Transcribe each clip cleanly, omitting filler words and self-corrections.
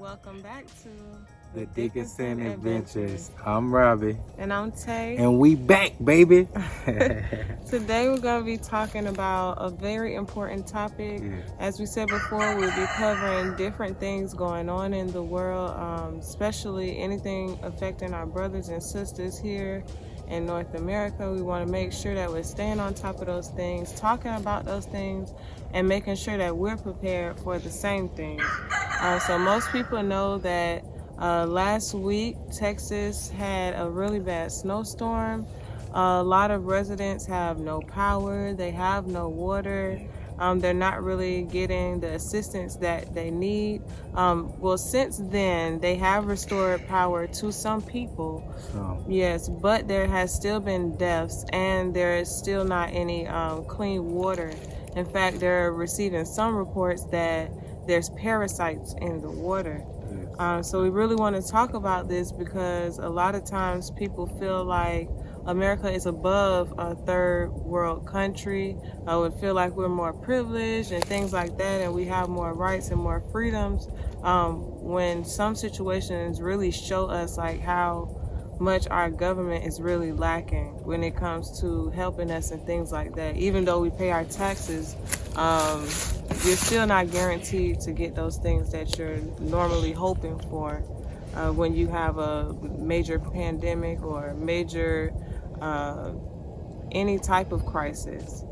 welcome back to The Dickinson Adventures. I'm Robbie. And I'm Tay. And we back, baby. Today we're going to be talking about a very important topic. Yeah. As we said before, we'll be covering different things going on in the world, especially anything affecting our brothers and sisters here in North America. We want to make sure that we're staying on top of those things, talking about those things, and making sure that we're prepared for the same things. So most people know that last week Texas had a really bad snowstorm. A lot of residents have no power, they have no water. They're not really getting the assistance that they need. Well, since then, they have restored power to some people. Yes, but there has still been deaths, and there is still not any clean water. In fact, they're receiving some reports that there's parasites in the water. So we really want to talk about this because a lot of times people feel like America is above a third world country. We feel like we're more privileged and things like that, and we have more rights and more freedoms, when some situations really show us like how much our government is really lacking when it comes to helping us and things like that. Even though we pay our taxes, you're still not guaranteed to get those things that you're normally hoping for when you have a major pandemic or major any type of crisis.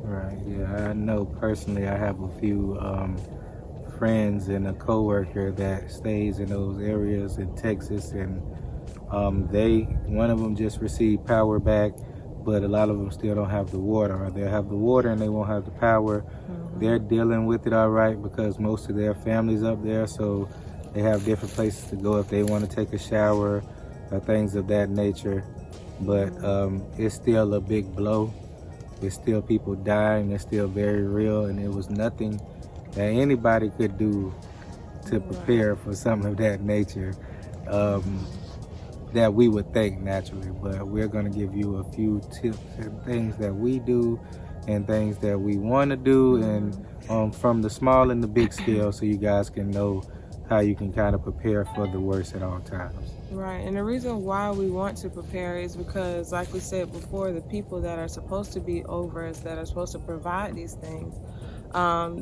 Right, yeah, I know personally I have a few friends and a co-worker that stays in those areas in Texas, and one of them just received power back, but a lot of them still don't have the water, or they'll have the water and they won't have the power. They're dealing with it all right because most of their family's up there, so they have different places to go if they want to take a shower or things of that nature. But it's still a big blow. It's still people dying. It's still very real, and it was nothing that anybody could do to prepare for something of that nature that we would think naturally. But we're going to give you a few tips and things that we do and things that we want to do, and from the small and the big scale, so you guys can know how you can kind of prepare for the worst at all times. Right, and the reason why we want to prepare is because, like we said before, the people that are supposed to be over us, that are supposed to provide these things,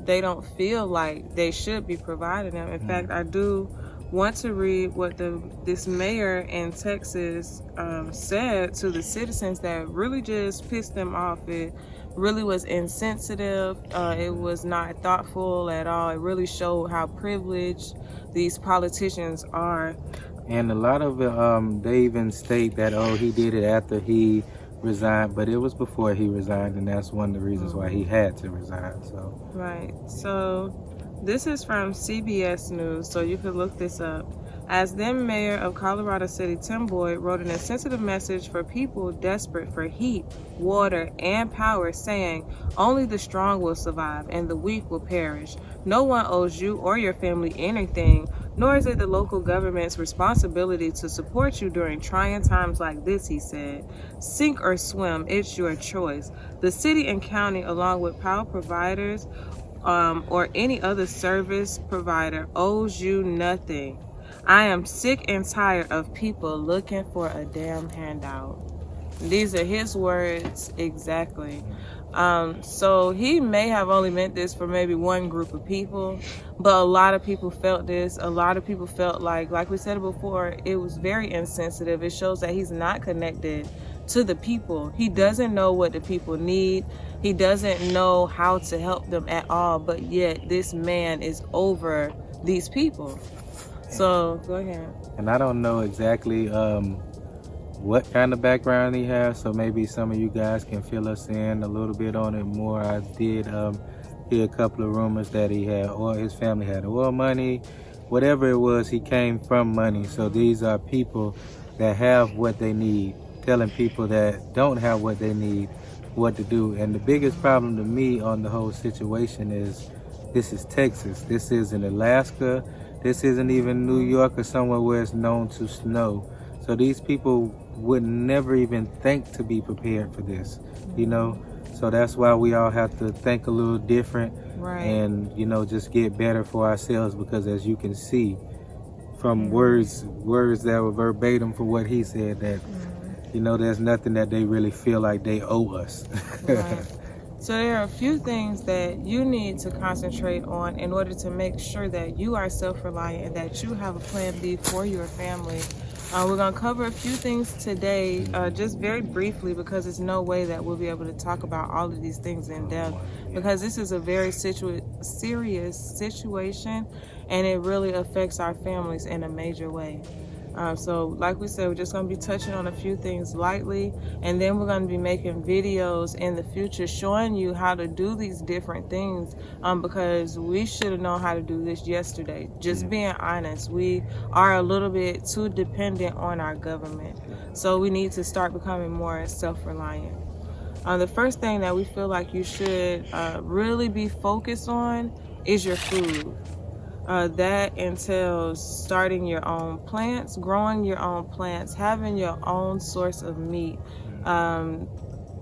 they don't feel like they should be providing them. In fact, I do want to read what this mayor in Texas said to the citizens that really just pissed them off. It really was insensitive. It was not thoughtful at all. It really showed how privileged these politicians are. And a lot of it, they even state that, oh, he did it after he resigned, but it was before he resigned, and that's one of the reasons why he had to resign. So right. So this is from CBS News, so you could look this up. As then mayor of Colorado City, Tim Boyd wrote an insensitive message for people desperate for heat, water, and power, saying, "Only the strong will survive and the weak will perish. No one owes you or your family anything, nor is it the local government's responsibility to support you during trying times like this," he said. "Sink or swim, it's your choice. The city and county, along with power providers or any other service provider, owes you nothing. I am sick and tired of people looking for a damn handout." These are his words exactly. So he may have only meant this for maybe one group of people, but a lot of people felt this. A lot of people felt like we said before, it was very insensitive. It shows that he's not connected to the people. He doesn't know what the people need. He doesn't know how to help them at all, but yet this man is over these people. So go ahead. And I don't know exactly what kind of background he has, so maybe some of you guys can fill us in a little bit on it more. I did hear a couple of rumors that he had, or his family had oil money, whatever it was, he came from money. So these are people that have what they need, telling people that don't have what they need what to do. And the biggest problem to me on the whole situation is this is Texas. This isn't Alaska. This isn't even New York or somewhere where it's known to snow. So these people would never even think to be prepared for this, you know? So that's why we all have to think a little different. Right. and just get better for ourselves, because as you can see from Mm-hmm. words that were verbatim for what he said, that there's nothing that they really feel like they owe us. Right. So there are a few things that you need to concentrate on in order to make sure that you are self-reliant and that you have a plan B for your family. We're going to cover a few things today, just very briefly, because there's no way that we'll be able to talk about all of these things in depth, because this is a very serious situation, and it really affects our families in a major way. So like we said, we're just going to be touching on a few things lightly, and then we're going to be making videos in the future showing you how to do these different things, because we should have known how to do this yesterday. Just being honest, we are a little bit too dependent on our government. So we need to start becoming more self-reliant. The first thing that we feel like you should really be focused on is your food. That entails starting your own plants, growing your own plants, having your own source of meat. Um,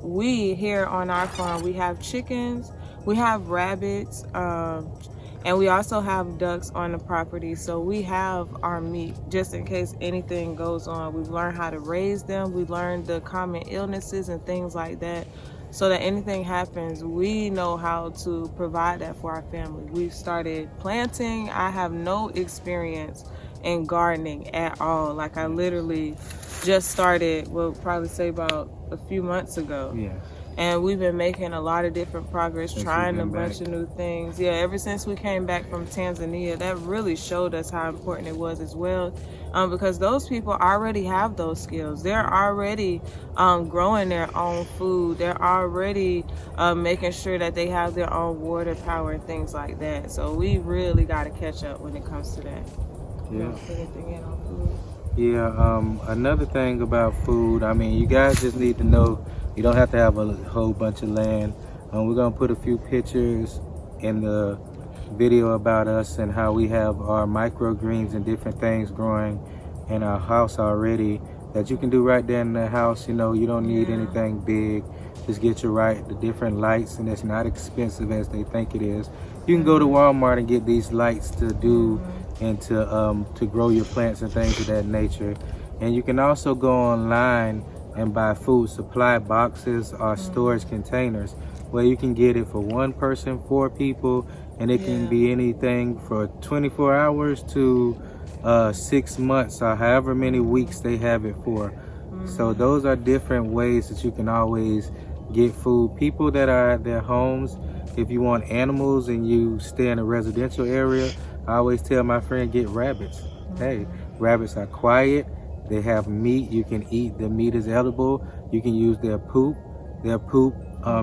we here on our farm, we have chickens, we have rabbits, and we also have ducks on the property. So we have our meat just in case anything goes on. We've learned how to raise them. We've learned the common illnesses and things like that. So that anything happens, we know how to provide that for our family. We've started planting. I have no experience in gardening at all. Like, I literally just started, we'll probably say about a few months ago. Yeah. And we've been making a lot of different progress, trying a bunch of new things. Yeah, ever since we came back from Tanzania, that really showed us how important it was as well. Because those people already have those skills. They're already growing their own food. They're already making sure that they have their own water power and things like that. So we really got to catch up when it comes to that. Yeah. Put anything in on food. Yeah, another thing about food, I mean, you guys just need to know you don't have to have a whole bunch of land. We're going to put a few pictures in the video about us and how we have our microgreens and different things growing in our house already that you can do right there in the house. You don't need anything big. Just get the different lights, and it's not expensive as they think it is. You can go to Walmart and get these lights to do and to grow your plants and things of that nature. And you can also go online and buy food supply boxes or storage containers where you can get it for one person, 4 people, and it can be anything for 24 hours to 6 months or however many weeks they have it for. So those are different ways that you can always get food. People that are at their homes, if you want animals and you stay in a residential area, I always tell my friend, get rabbits. Hey, rabbits are quiet. They have meat you can eat. The meat is edible. You can use their poop. Their poop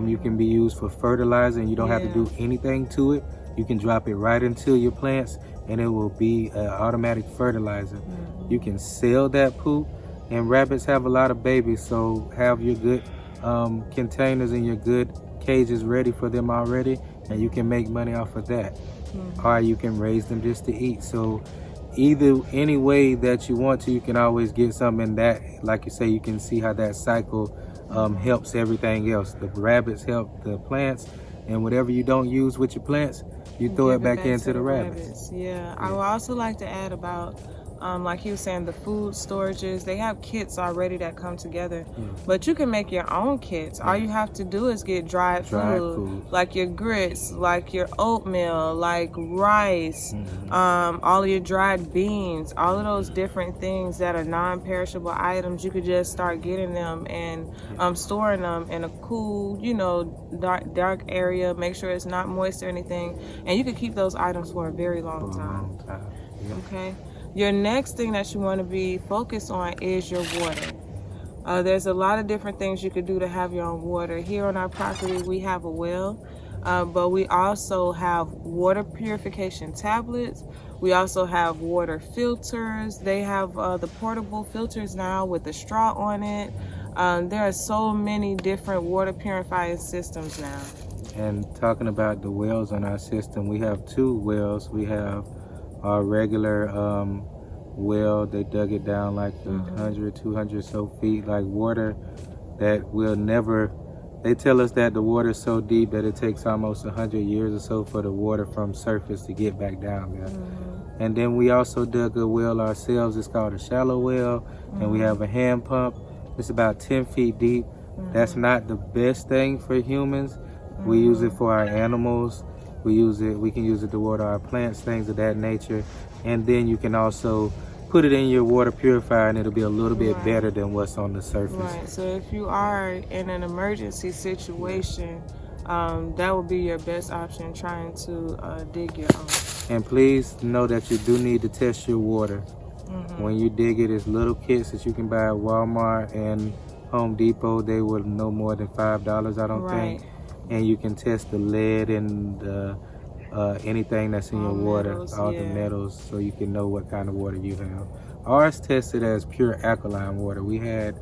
you can be used for fertilizer, and you don't have to do anything to it. You can drop it right into your plants and it will be an automatic fertilizer. You can sell that poop, and rabbits have a lot of babies, so have your good containers and your good cages ready for them already, and you can make money off of that. Or you can raise them just to eat. So any way that you want to, you can always get something that, like you say, you can see how that cycle helps everything else. The rabbits help the plants, and whatever you don't use with your plants, you throw it back into the rabbits. Yeah, I would also like to add about, like he was saying, the food storages. They have kits already that come together, but you can make your own kits. All you have to do is get dried food, like your grits, like your oatmeal, like rice, all of your dried beans, all of those different things that are non-perishable items. You could just start getting them and storing them in a cool, dark area. Make sure it's not moist or anything, and you could keep those items for a very long time. Okay. Your next thing that you want to be focused on is your water. There's a lot of different things you could do to have your own water. Here on our property, we have a well, but we also have water purification tablets. We also have water filters. They have the portable filters now with the straw on it. There are so many different water purifying systems now. And talking about the wells on our system, we have 2 wells. We have our regular well. They dug it down like 100, 200 so feet, like water that will never They tell us that the water is so deep that it takes almost 100 years or so for the water from surface to get back down there. And then we also dug a well ourselves. It's called a shallow well, and we have a hand pump. It's about 10 feet deep. That's not the best thing for humans. We use it for our animals. We can use it to water our plants, things of that nature. And then you can also put it in your water purifier, and it'll be a little bit better than what's on the surface. Right. So if you are in an emergency situation, that would be your best option, trying to dig your own. And please know that you do need to test your water. When you dig it, it's little kits that you can buy at Walmart and Home Depot. They were no more than $5, I don't think. And you can test the lead and anything that's in your water, all the metals, so you can know what kind of water you have. Ours tested as pure alkaline water. We had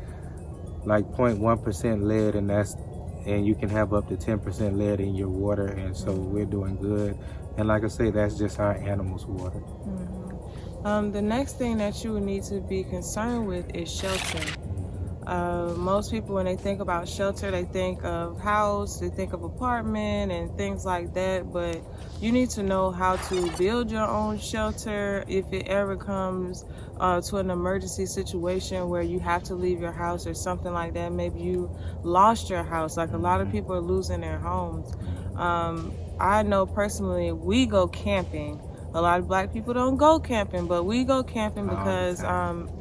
like 0.1% lead, and you can have up to 10% lead in your water, and so we're doing good. And like I say, that's just our animals' water. The next thing that you would need to be concerned with is shelter. Most people, when they think about shelter, they think of house, they think of apartment and things like that, but you need to know how to build your own shelter if it ever comes to an emergency situation where you have to leave your house or something like that. Maybe you lost your house, like a lot of people are losing their homes. I know personally, we go camping. A lot of black people don't go camping, but we go camping because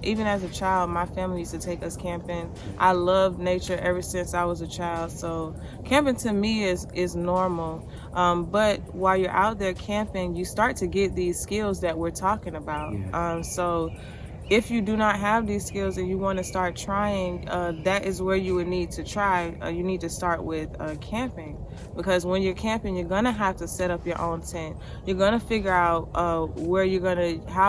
even as a child, my family used to take us camping. I loved nature ever since I was a child, so camping to me is normal. But while you're out there camping, you start to get these skills that we're talking about. So if you do not have these skills and you want to start trying, that is where you would need to try. You need to start with camping, because when you're camping, you're gonna have to set up your own tent. You're gonna figure out how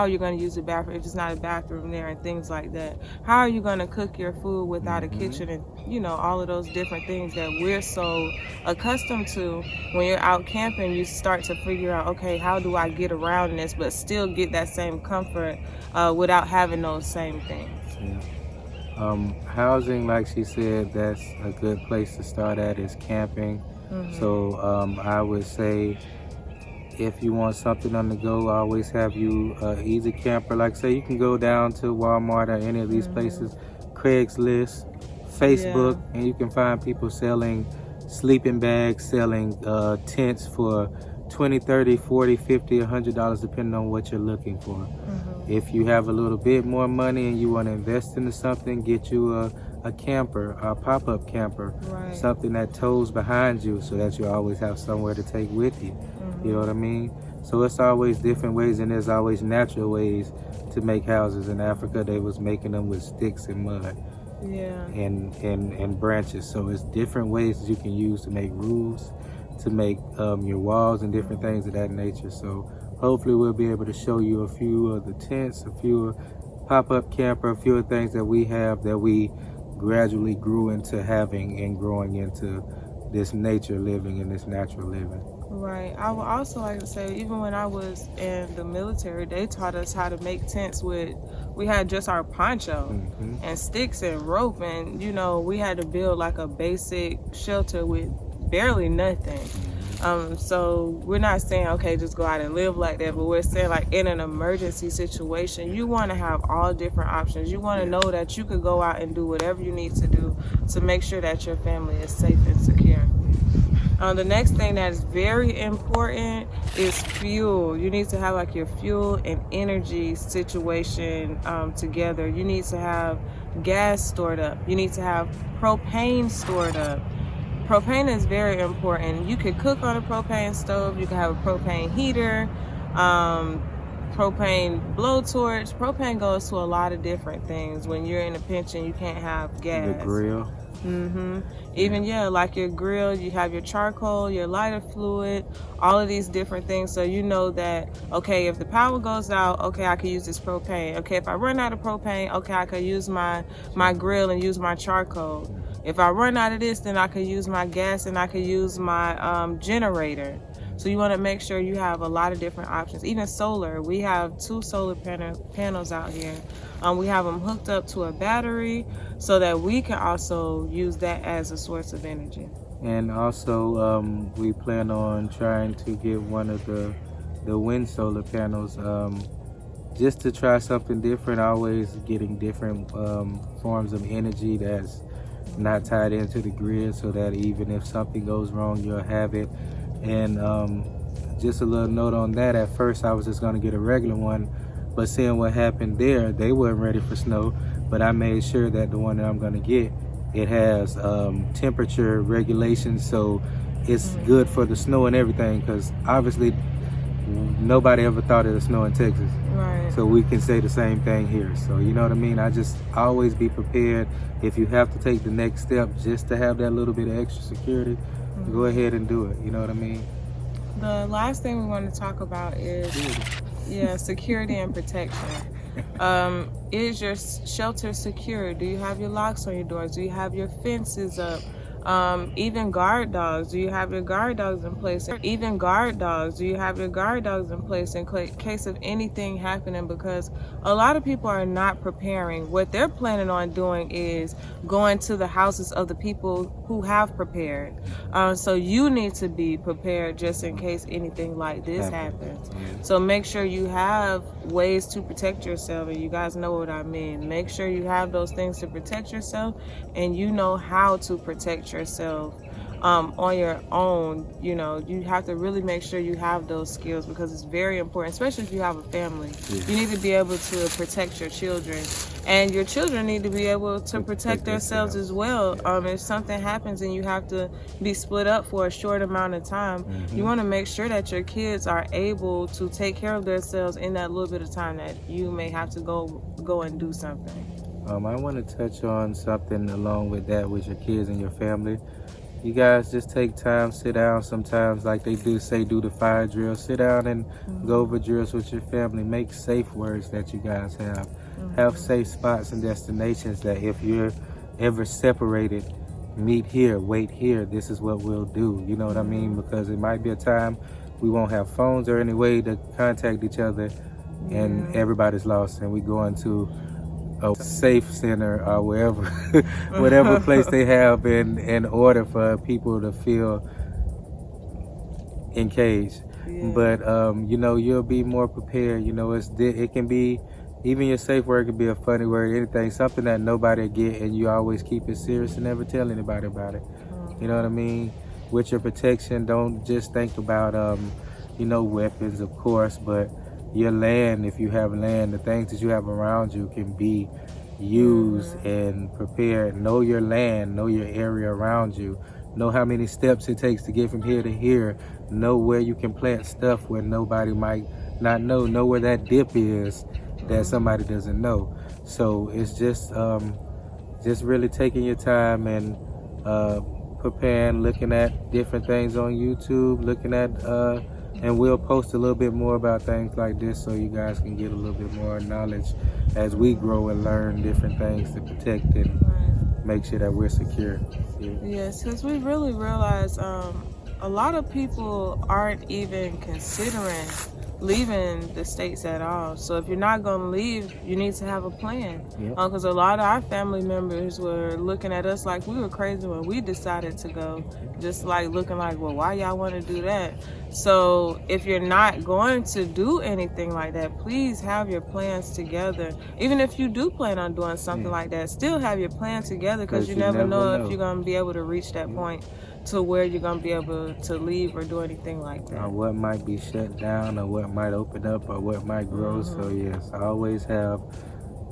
you're gonna use the bathroom if it's not a bathroom there, and things like that. How are you gonna cook your food without a kitchen, and all of those different things that we're so accustomed to. When you're out camping, you start to figure out, okay, how do I get around this but still get that same comfort without having those same things. Housing, like she said, that's a good place to start at, is camping. So I would say, if you want something on the go, always have you easy camper. Like say you can go down to Walmart or any of these places, Craigslist, Facebook, and you can find people selling sleeping bags, selling tents for $20, $30, $40, $50, $100, depending on what you're looking for. If you have a little bit more money and you want to invest into something, get you a camper, a pop-up camper, something that tows behind you so that you always have somewhere to take with you. You know what I mean? So it's always different ways, and there's always natural ways to make houses. In Africa, they was making them with sticks and mud and branches. So it's different ways that you can use to make roofs, to make your walls and different things of that nature. So hopefully we'll be able to show you a few of the tents, a few pop-up camper, a few of the things that we have that we gradually grew into having and growing into this nature living and this natural living. Right. I would also like to say, even when I was in the military, they taught us how to make tents we had just our poncho and sticks and rope, and we had to build like a basic shelter with barely nothing. So we're not saying, okay, just go out and live like that, but we're saying, like, in an emergency situation, you want to have all different options. You want to know that you could go out and do whatever you need to do to make sure that your family is safe and secure. The next thing that is very important is fuel. You need to have like your fuel and energy situation together. You need to have gas stored up. You need to have propane stored up. Propane is very important. You can cook on a propane stove. You can have a propane heater, propane blowtorch. Propane goes to a lot of different things. When you're in a pinch and you can't have gas. The grill. Even like your grill, you have your charcoal, your lighter fluid, all of these different things. So you know that, okay, if the power goes out, okay, I can use this propane. Okay, if I run out of propane, okay, I can use my grill and use my charcoal. If I run out of this, then I can use my gas and I can use my generator. So you want to make sure you have a lot of different options. Even solar, we have 2 solar panels out here. We have them hooked up to a battery so that we can also use that as a source of energy. And also, we plan on trying to get one of the wind solar panels, just to try something different. Always getting different forms of energy that's not tied into the grid, so that even if something goes wrong, you'll have it. And just a little note on that. At first, I was just gonna get a regular one, but seeing what happened there, they weren't ready for snow. But I made sure that the one that I'm gonna get, it has temperature regulation, so it's good for the snow and everything. Because obviously, nobody ever thought it would snow in Texas. Right. So we can say the same thing here. So you know what I mean? I just always be prepared. If you have to take the next step just to have that little bit of extra security, go ahead and do it. You know what I mean? The last thing we want to talk about is security and protection. Is your shelter secure? Do you have your locks on your doors? Do you have your fences up? Even guard dogs. Do you have your guard dogs in place? Even guard dogs. Do you have your guard dogs in place in case of anything happening? Because a lot of people are not preparing. What they're planning on doing is going to the houses of the people who have prepared. So you need to be prepared just in case anything like this happens. So make sure you have ways to protect yourself, and you guys know what I mean. Make sure you have those things to protect yourself, and you know how to protect yourself on your own. You know, you have to really make sure you have those skills, because it's very important, especially if you have a family. You need to be able to protect your children, and your children need to be able to protect themselves as well. If something happens and you have to be split up for a short amount of time, you want to make sure that your kids are able to take care of themselves in that little bit of time that you may have to go and do something. I want to touch on something along with that, with your kids and your family. You guys just take time, sit down sometimes, like they do say, do the fire drill. Sit down and go over drills with your family. Make safe words that you guys have. Have safe spots and destinations that if you're ever separated, meet here, wait here, this is what we'll do. You know what I mean? Because it might be a time we won't have phones or any way to contact each other, and everybody's lost, and we go into a safe center or wherever, whatever place they have in order for people to feel engaged. But you know, you'll be more prepared. You know, it can be, even your safe word can be a funny word, anything, something that nobody get, and you always keep it serious and never tell anybody about it. You know what I mean? With your protection, don't just think about you know, weapons, of course, but your land, if you have land, the things that you have around you can be used and prepared. Know your land, know your area around you, know how many steps it takes to get from here to here, know where you can plant stuff where nobody might not know where that dip is that somebody doesn't know. So it's just really taking your time and preparing, looking at different things on YouTube, looking at and we'll post a little bit more about things like this so you guys can get a little bit more knowledge as we grow and learn different things to protect and make sure that we're secure. Yes, because we really realize a lot of people aren't even considering leaving the States at all. So if you're not going to leave, you need to have a plan. Because a lot of our family members were looking at us like we were crazy when we decided to go. Just like looking like, well, why y'all want to do that? So if you're not going to do anything like that, please have your plans together. Even if you do plan on doing something like that, still have your plan together, because you never know if you're going to be able to reach that point to where you're going to be able to leave or do anything like that. Or what might be shut down, or what might open up, or what might grow. So yes, always have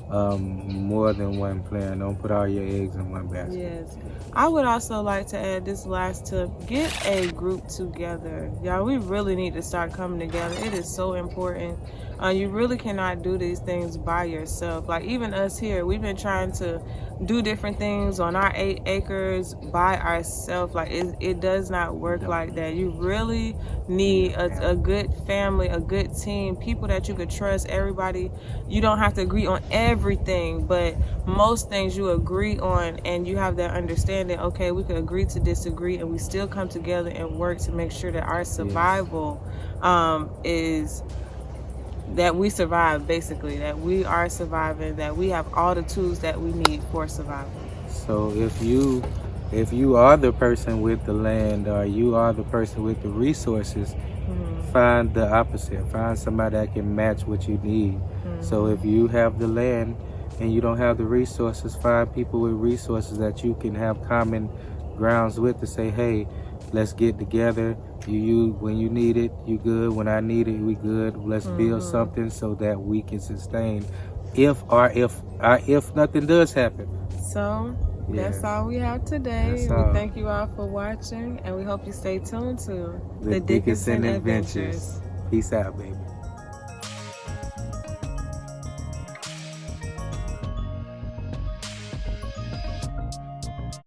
more than one plan. Don't put all your eggs in one basket. Yes. I would also like to add this last tip. Get a group together. Y'all, we really need to start coming together. It is so important. You really cannot do these things by yourself. Like even us here, we've been trying to do different things on our 8 acres by ourselves. Like it does not work like that. You really need a good family, a good team, people that you could trust. Everybody, you don't have to agree on everything, but most things you agree on, and you have that understanding. Okay, we could agree to disagree, and we still come together and work to make sure that our survival is that we survive, basically, that we are surviving, that we have all the tools that we need for survival. So if you are the person with the land, or you are the person with the resources, find the opposite. Find somebody that can match what you need. So if you have the land and you don't have the resources, find people with resources that you can have common grounds with to say, hey, let's get together. You when you need it, you good. When I need it, we good. Let's build something so that we can sustain if nothing does happen. So that's all we have today. We thank you all for watching, and we hope you stay tuned to the Dickinson Adventures. Peace out, baby.